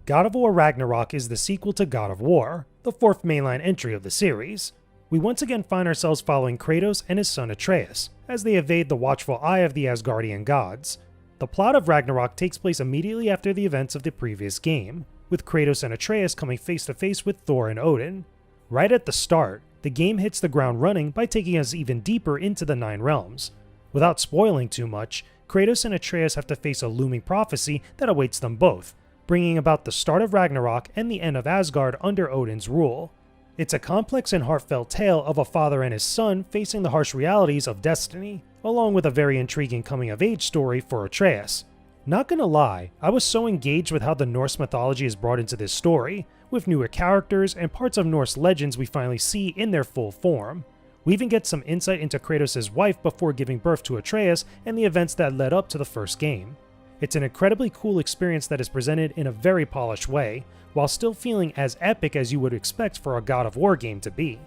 God of War Ragnarok is the sequel to God of War, the fourth mainline entry of the series. We once again find ourselves following Kratos and his son Atreus, as they evade the watchful eye of the Asgardian gods. The plot of Ragnarok takes place immediately after the events of the previous game, with Kratos and Atreus coming face to face with Thor and Odin. Right at the start, the game hits the ground running by taking us even deeper into the Nine Realms. Without spoiling too much, Kratos and Atreus have to face a looming prophecy that awaits them both, bringing about the start of Ragnarok and the end of Asgard under Odin's rule. It's a complex and heartfelt tale of a father and his son facing the harsh realities of destiny, along with a very intriguing coming-of-age story for Atreus. Not gonna lie, I was so engaged with how the Norse mythology is brought into this story, with newer characters and parts of Norse legends we finally see in their full form. We even get some insight into Kratos' wife before giving birth to Atreus and the events that led up to the first game. It's an incredibly cool experience that is presented in a very polished way, while still feeling as epic as you would expect for a God of War game to be.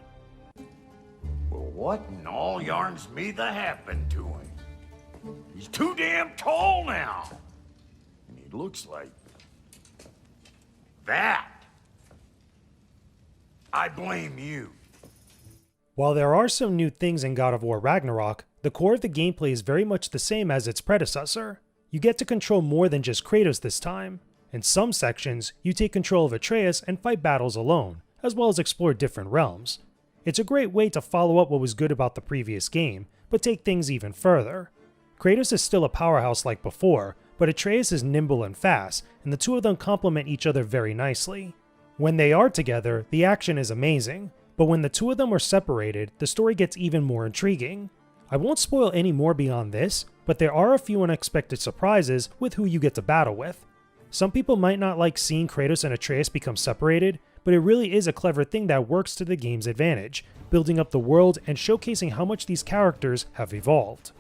Well, what in all yarns me that happened to him? He's too damn tall now. And he looks like that. I blame you. While there are some new things in God of War Ragnarok, the core of the gameplay is very much the same as its predecessor. You get to control more than just Kratos this time. In some sections, you take control of Atreus and fight battles alone, as well as explore different realms. It's a great way to follow up what was good about the previous game, but take things even further. Kratos is still a powerhouse like before, but Atreus is nimble and fast, and the two of them complement each other very nicely. When they are together, the action is amazing, but when the two of them are separated, the story gets even more intriguing. I won't spoil any more beyond this, but there are a few unexpected surprises with who you get to battle with. Some people might not like seeing Kratos and Atreus become separated, but it really is a clever thing that works to the game's advantage, building up the world and showcasing how much these characters have evolved.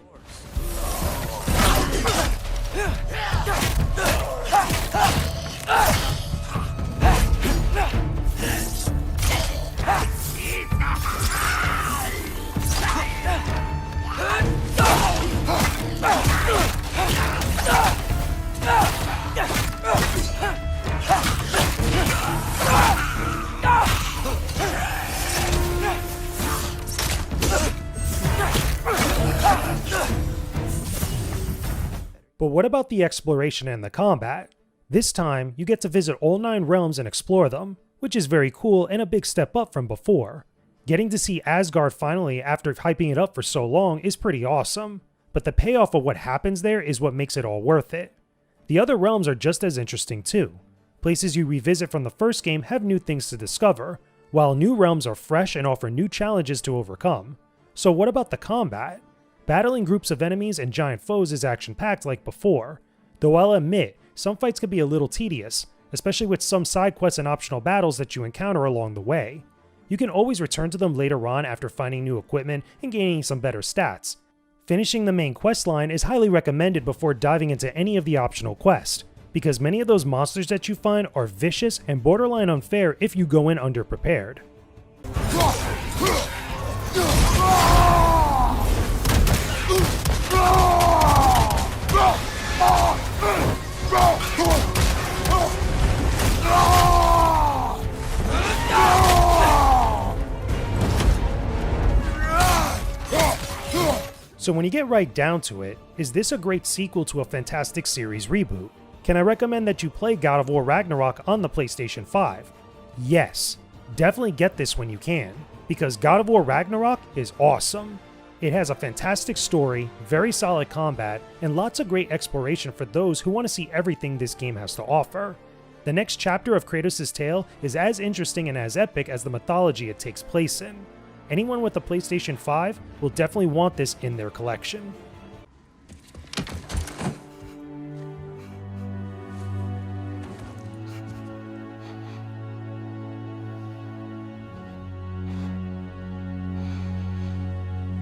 But what about the exploration and the combat? This time, you get to visit all 9 realms and explore them, which is very cool and a big step up from before. Getting to see Asgard finally after hyping it up for so long is pretty awesome, but the payoff of what happens there is what makes it all worth it. The other realms are just as interesting too. Places you revisit from the first game have new things to discover, while new realms are fresh and offer new challenges to overcome. So what about the combat? Battling groups of enemies and giant foes is action-packed like before, though I'll admit, some fights can be a little tedious, especially with some side quests and optional battles that you encounter along the way. You can always return to them later on after finding new equipment and gaining some better stats. Finishing the main quest line is highly recommended before diving into any of the optional quests, because many of those monsters that you find are vicious and borderline unfair if you go in underprepared. So when you get right down to it, is this a great sequel to a fantastic series reboot? Can I recommend that you play God of War Ragnarok on the PlayStation 5? Yes, definitely get this when you can, because God of War Ragnarok is awesome. It has a fantastic story, very solid combat, and lots of great exploration for those who want to see everything this game has to offer. The next chapter of Kratos' tale is as interesting and as epic as the mythology it takes place in. Anyone with a PlayStation 5 will definitely want this in their collection.